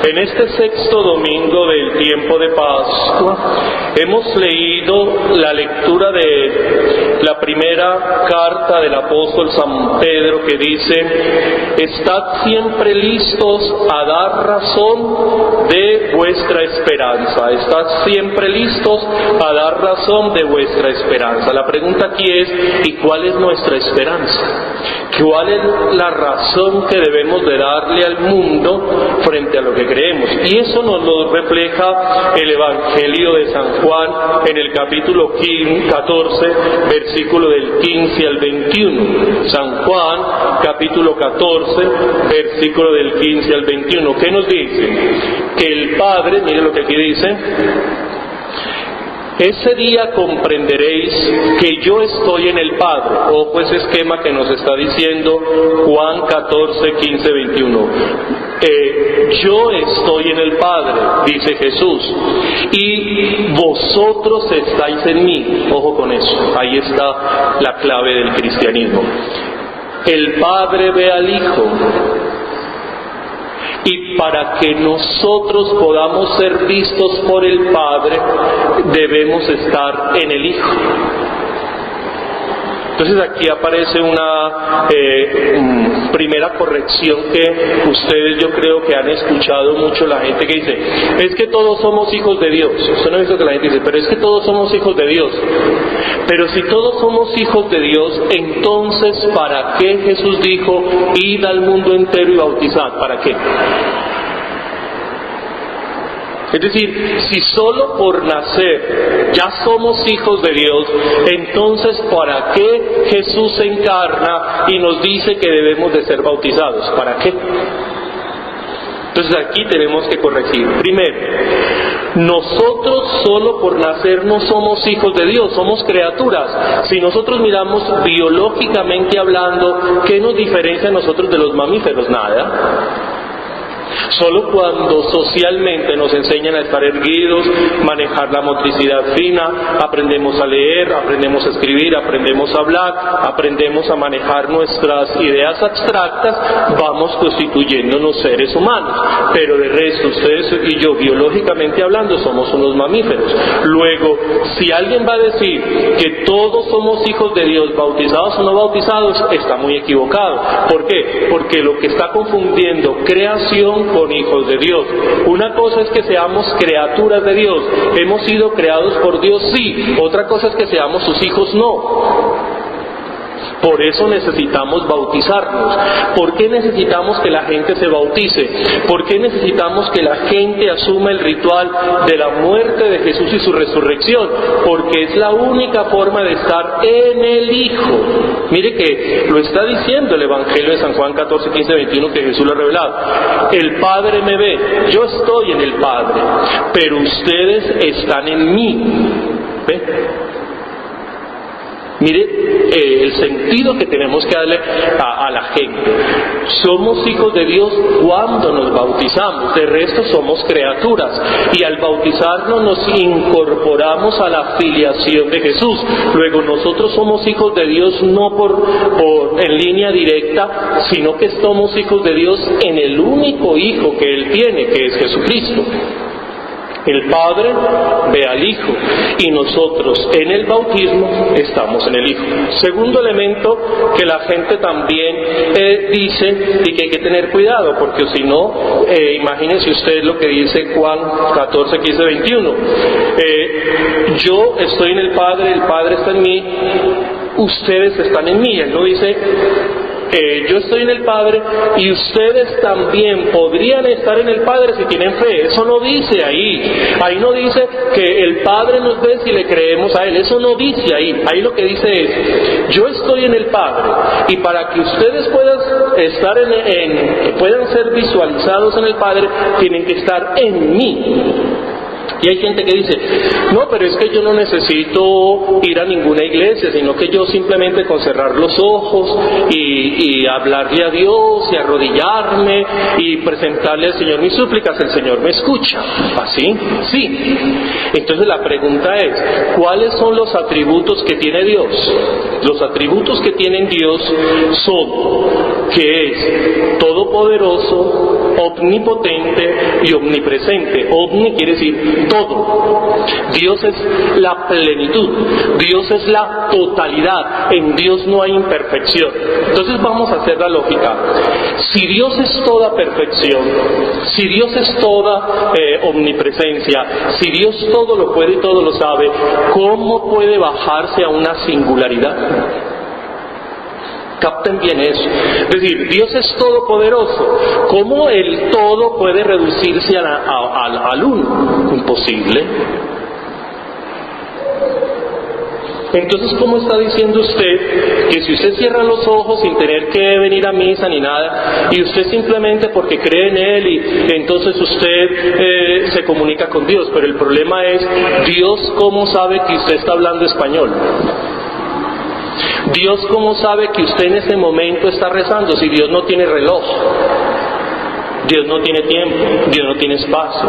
En este sexto domingo del tiempo de Pascua hemos leído la lectura de la primera carta del apóstol San Pedro, que dice: estad siempre listos a dar razón de vuestra esperanza. Estad siempre listos a dar razón de vuestra esperanza. La pregunta aquí es: ¿y cuál es nuestra esperanza? ¿Cuál es la razón que debemos de darle al mundo frente a lo que creemos? Y eso nos lo refleja el Evangelio de San Juan en el capítulo 14, versículo del 15 al 21. San Juan, capítulo 14, versículo del 15 al 21. ¿Qué nos dice? Que el Padre, mire lo que aquí dice: ese día comprenderéis que yo estoy en el Padre. Ojo ese esquema que nos está diciendo Juan 14, 15, 21. Yo estoy en el Padre, dice Jesús, y vosotros estáis en mí. Ojo con eso, ahí está la clave del cristianismo. El Padre ve al Hijo, y para que nosotros podamos ser vistos por el Padre, debemos estar en el Hijo. Entonces aquí aparece una primera corrección que ustedes, yo creo que han escuchado mucho, la gente que dice: es que todos somos hijos de Dios. Usted no ha visto que la gente dice: pero es que todos somos hijos de Dios. Pero si todos somos hijos de Dios, entonces ¿para qué Jesús dijo: id al mundo entero y bautizad? ¿Para qué? Es decir, si solo por nacer ya somos hijos de Dios, entonces ¿para qué Jesús se encarna y nos dice que debemos de ser bautizados? ¿Para qué? Entonces aquí tenemos que corregir. Primero, nosotros solo por nacer no somos hijos de Dios, somos criaturas. Si nosotros miramos biológicamente hablando, ¿qué nos diferencia a nosotros de los mamíferos? Nada. Solo cuando socialmente nos enseñan a estar erguidos, manejar la motricidad fina, aprendemos a leer, aprendemos a escribir, aprendemos a hablar, aprendemos a manejar nuestras ideas abstractas, vamos constituyéndonos seres humanos. Pero de resto, ustedes y yo, biológicamente hablando, somos unos mamíferos. Luego, si alguien va a decir que todos somos hijos de Dios, bautizados o no bautizados, está muy equivocado. ¿Por qué? Porque lo que está confundiendo creación con hijos de Dios. Una cosa es que seamos criaturas de Dios, hemos sido creados por Dios, sí. Otra cosa es que seamos sus hijos, no. Por eso necesitamos bautizarnos. ¿Por qué necesitamos que la gente se bautice? ¿Por qué necesitamos que la gente asuma el ritual de la muerte de Jesús y su resurrección? Porque es la única forma de estar en el Hijo. Mire que lo está diciendo el Evangelio de San Juan 14, 15, 21, que Jesús lo ha revelado. El Padre me ve, yo estoy en el Padre, pero ustedes están en mí. ¿Ve? Mire el sentido que tenemos que darle a la gente. Somos hijos de Dios cuando nos bautizamos, de resto somos criaturas, y al bautizarnos nos incorporamos a la filiación de Jesús. Luego nosotros somos hijos de Dios no por en línea directa, sino que somos hijos de Dios en el único Hijo que Él tiene, que es Jesucristo. El Padre ve al Hijo y nosotros en el bautismo estamos en el Hijo. Segundo elemento que la gente también dice y que hay que tener cuidado, porque si no, imagínense ustedes lo que dice Juan 14, 15, 21. Yo estoy en el Padre está en mí, ustedes están en mí. Él no dice yo estoy en el Padre y ustedes también podrían estar en el Padre si tienen fe. Eso no dice ahí. Ahí no dice que el Padre nos ve si le creemos a Él. Eso no dice ahí. Ahí lo que dice es: yo estoy en el Padre, y para que ustedes puedan estar puedan ser visualizados en el Padre, tienen que estar en mí. Y hay gente que dice: no, pero es que yo no necesito ir a ninguna iglesia, sino que yo simplemente con cerrar los ojos y hablarle a Dios y arrodillarme y presentarle al Señor mis súplicas, el Señor me escucha. ¿Así? Sí. Entonces la pregunta es: ¿cuáles son los atributos que tiene Dios? Los atributos que tiene Dios son que es todopoderoso, omnipotente y omnipresente. Omni quiere decir todo. Dios es la plenitud, Dios es la totalidad, en Dios no hay imperfección. Entonces vamos a hacer la lógica. Si Dios es toda perfección, si Dios es toda omnipresencia, si Dios todo lo puede y todo lo sabe, ¿cómo puede bajarse a una singularidad? Capten bien eso. Es decir, Dios es todopoderoso. ¿Cómo el todo puede reducirse al uno? Imposible. Entonces, ¿cómo está diciendo usted que si usted cierra los ojos sin tener que venir a misa ni nada, y usted simplemente porque cree en Él, y entonces usted se comunica con Dios? Pero el problema es, ¿Dios cómo sabe que usted está hablando español? Dios cómo sabe que usted en ese momento está rezando si Dios no tiene reloj? Dios no tiene tiempo, Dios no tiene espacio.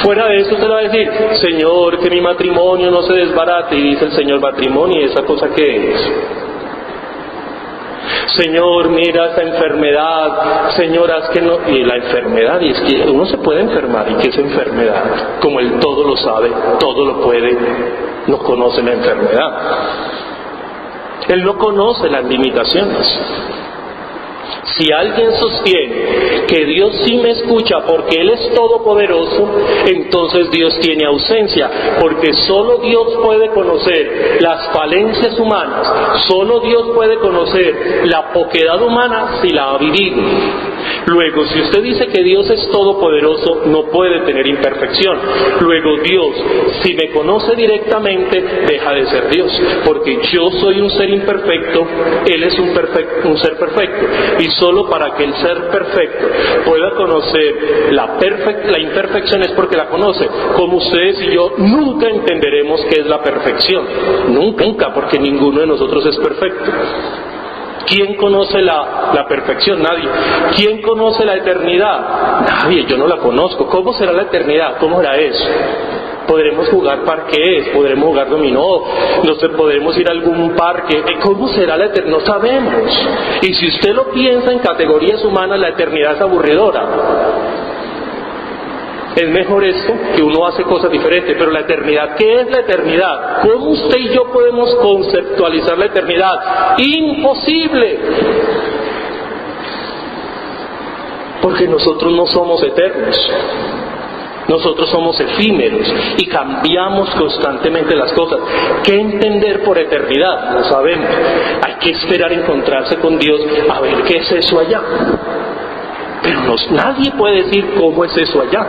Fuera de eso usted le va a decir, Señor, que mi matrimonio no se desbarate, y dice el Señor, matrimonio, ¿y esa cosa qué es? Señor, mira esta enfermedad, Señor, haz que no... Y la enfermedad, y es que uno se puede enfermar, ¿y qué es enfermedad? Como Él todo lo sabe, todo lo puede, no conoce la enfermedad. Él no conoce las limitaciones. Si alguien sostiene que Dios sí me escucha porque Él es todopoderoso, entonces Dios tiene ausencia, porque solo Dios puede conocer las falencias humanas, solo Dios puede conocer la poquedad humana si la ha vivido. Luego, si usted dice que Dios es todopoderoso, no puede tener imperfección. Luego, Dios, si me conoce directamente, deja de ser Dios, porque yo soy un ser imperfecto, Él es un ser perfecto, y solo para que el ser perfecto pueda conocer la imperfección es porque la conoce. Como ustedes y yo nunca entenderemos qué es la perfección, nunca, porque ninguno de nosotros es perfecto. ¿Quién conoce la perfección? Nadie. ¿Quién conoce la eternidad? Nadie, yo no la conozco. ¿Cómo será la eternidad? ¿Cómo será eso? Podremos jugar parqués, podremos jugar dominó, no sé, podremos ir a algún parque. ¿Cómo será la eternidad? No sabemos. Y si usted lo piensa en categorías humanas, la eternidad es aburridora. Es mejor esto, que uno hace cosas diferentes. Pero la eternidad, ¿qué es la eternidad? ¿Cómo usted y yo podemos conceptualizar la eternidad? Imposible. Porque nosotros no somos eternos. Nosotros somos efímeros y cambiamos constantemente las cosas. ¿Qué entender por eternidad? No sabemos. Hay que esperar encontrarse con Dios a ver qué es eso allá. Pero nadie puede decir cómo es eso allá,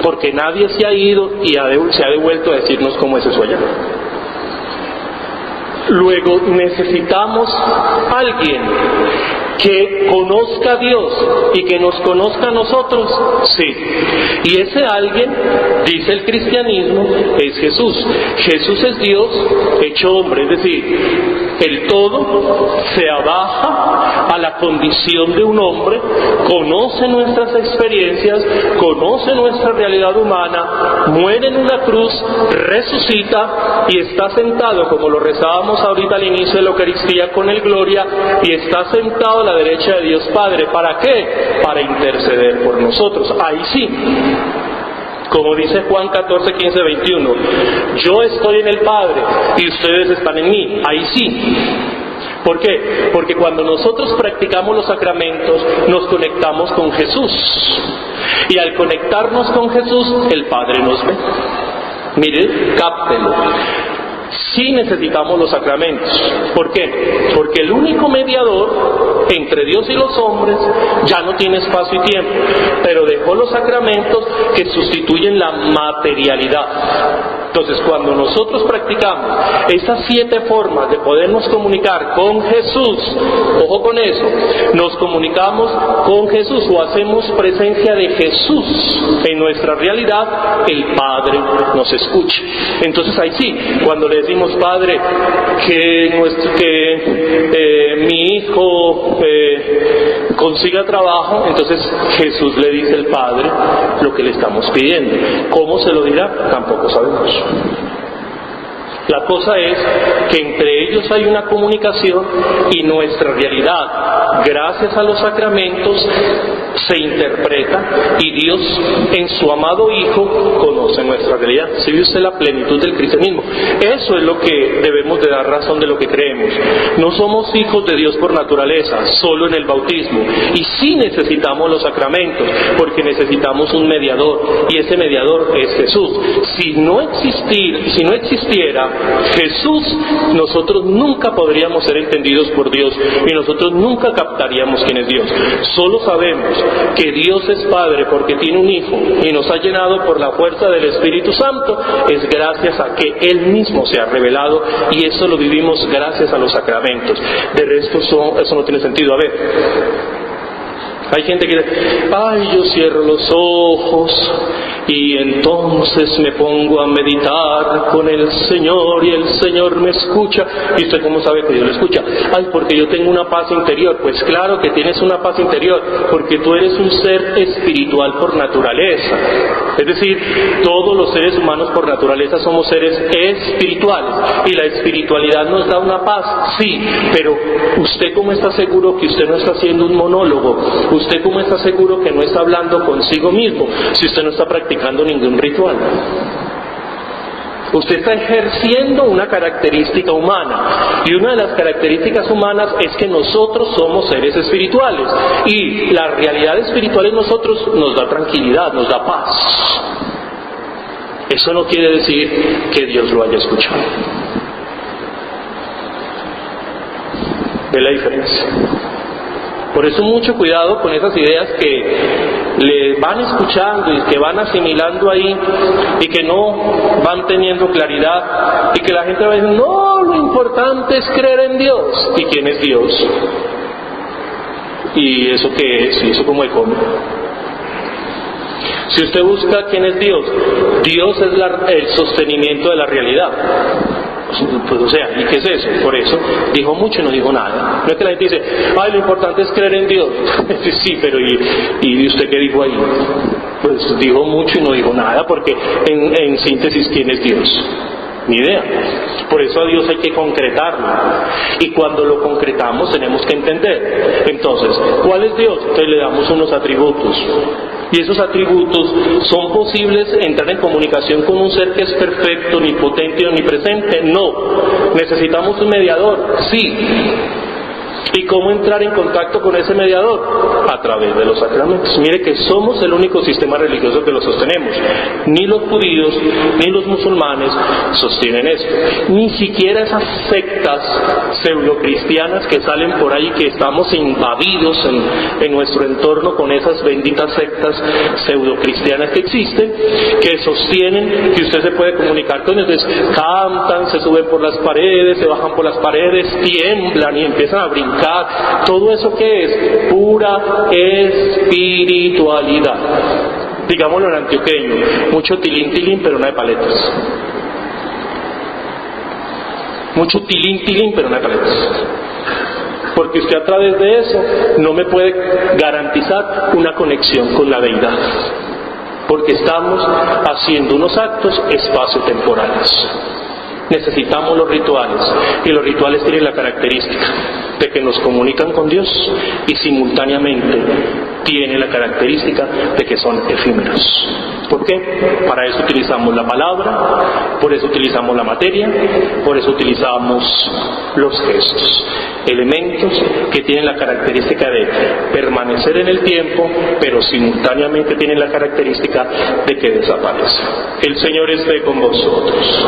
porque nadie se ha ido y se ha devuelto a decirnos cómo es eso allá. Luego necesitamos a alguien que conozca a Dios y que nos conozca a nosotros, sí. Y ese alguien, dice el cristianismo, es Jesús. Jesús es Dios hecho hombre, es decir, el todo se abaja a la condición de un hombre, conoce nuestras experiencias, conoce nuestra realidad humana, muere en una cruz, resucita y está sentado, como lo rezábamos ahorita al inicio de la Eucaristía con el Gloria, y está sentado a la derecha de Dios Padre. ¿Para qué? Para interceder por nosotros. Ahí sí, como dice Juan 14, 15, 21, yo estoy en el Padre y ustedes están en mí. Ahí sí. ¿Por qué? Porque cuando nosotros practicamos los sacramentos, nos conectamos con Jesús. Y al conectarnos con Jesús, el Padre nos ve. Mire, cáptelo. Sí necesitamos los sacramentos. ¿Por qué? Porque el único mediador entre Dios y los hombres ya no tiene espacio y tiempo, pero dejó los sacramentos que sustituyen la materialidad. Entonces, cuando nosotros practicamos esas 7 formas de podernos comunicar con Jesús, ojo con eso, nos comunicamos con Jesús o hacemos presencia de Jesús en nuestra realidad, el Padre nos escucha. Entonces ahí sí, cuando le decimos, Padre, que mi hijo consiga trabajo, entonces Jesús le dice al Padre lo que le estamos pidiendo. ¿Cómo se lo dirá? Tampoco sabemos. La cosa es que entre ellos hay una comunicación y nuestra realidad, gracias a los sacramentos, se interpreta y Dios en su amado Hijo conoce nuestra realidad. ¿Sí ve usted la plenitud del cristianismo? Eso es lo que debemos de dar razón de lo que creemos. No somos hijos de Dios por naturaleza, solo en el bautismo. Y sí necesitamos los sacramentos, porque necesitamos un mediador, y ese mediador es Jesús. Si no existiera Jesús, nosotros nunca podríamos ser entendidos por Dios, y nosotros nunca captaríamos quién es Dios. Solo sabemos que Dios es Padre porque tiene un Hijo, y nos ha llenado por la fuerza del Espíritu Santo, es gracias a que Él mismo se ha revelado, y eso lo vivimos gracias a los sacramentos. De resto eso no tiene sentido. A ver, hay gente que dice, ay, yo cierro los ojos y entonces me pongo a meditar con el Señor y el Señor me escucha. ¿Y usted cómo sabe que Dios lo escucha? Ay, porque yo tengo una paz interior. Pues claro que tienes una paz interior, porque tú eres un ser espiritual por naturaleza. Es decir, todos los seres humanos por naturaleza somos seres espirituales, y la espiritualidad nos da una paz, sí, pero ¿usted cómo está seguro que usted no está haciendo un monólogo? ¿Usted cómo está seguro que no está hablando consigo mismo si usted no está practicando ningún ritual? Usted está ejerciendo una característica humana, y una de las características humanas es que nosotros somos seres espirituales, y la realidad espiritual en nosotros nos da tranquilidad, nos da paz. Eso no quiere decir que Dios lo haya escuchado. ¿Ve la diferencia? Por eso mucho cuidado con esas ideas que le van escuchando y que van asimilando ahí, y que no van teniendo claridad, y que la gente va a decir, no, lo importante es creer en Dios. ¿Y quién es Dios? ¿Y eso qué es? ¿Y eso cómo es? ¿Cómo? Si usted busca quién es Dios, Dios es el sostenimiento de la realidad. Pues, o sea, ¿y qué es eso? Por eso dijo mucho y no dijo nada. No es que la gente dice, ay, lo importante es creer en Dios. Sí, pero ¿y usted qué dijo ahí? Pues dijo mucho y no dijo nada, porque en síntesis, ¿quién es Dios? Ni idea. Por eso a Dios hay que concretarlo, y cuando lo concretamos tenemos que entender. Entonces, ¿cuál es Dios? Entonces le damos unos atributos, y esos atributos son posibles entrar en comunicación con un ser que es perfecto, ni potente, ni presente. No. ¿Necesitamos un mediador? Sí. ¿Y cómo entrar en contacto con ese mediador? A través de los sacramentos. Mire que somos el único sistema religioso que lo sostenemos. Ni los judíos ni los musulmanes sostienen esto. Ni siquiera esas sectas pseudocristianas que salen por ahí, que estamos invadidos en nuestro entorno con esas benditas sectas pseudocristianas que existen, que sostienen que usted se puede comunicar con ellos. Cantan, se suben por las paredes, se bajan por las paredes, tiemblan y empiezan a brincar. Todo eso que es pura espiritualidad, digámoslo en antioqueño, mucho tilín tilín pero no hay paletas, mucho tilín tilín pero no hay paletas, porque usted a través de eso no me puede garantizar una conexión con la deidad, porque estamos haciendo unos actos espaciotemporales. Necesitamos los rituales, y los rituales tienen la característica de que nos comunican con Dios, y simultáneamente tienen la característica de que son efímeros. ¿Por qué? Para eso utilizamos la palabra, por eso utilizamos la materia, por eso utilizamos los gestos, elementos que tienen la característica de permanecer en el tiempo, pero simultáneamente tienen la característica de que desaparecen. El Señor esté con vosotros.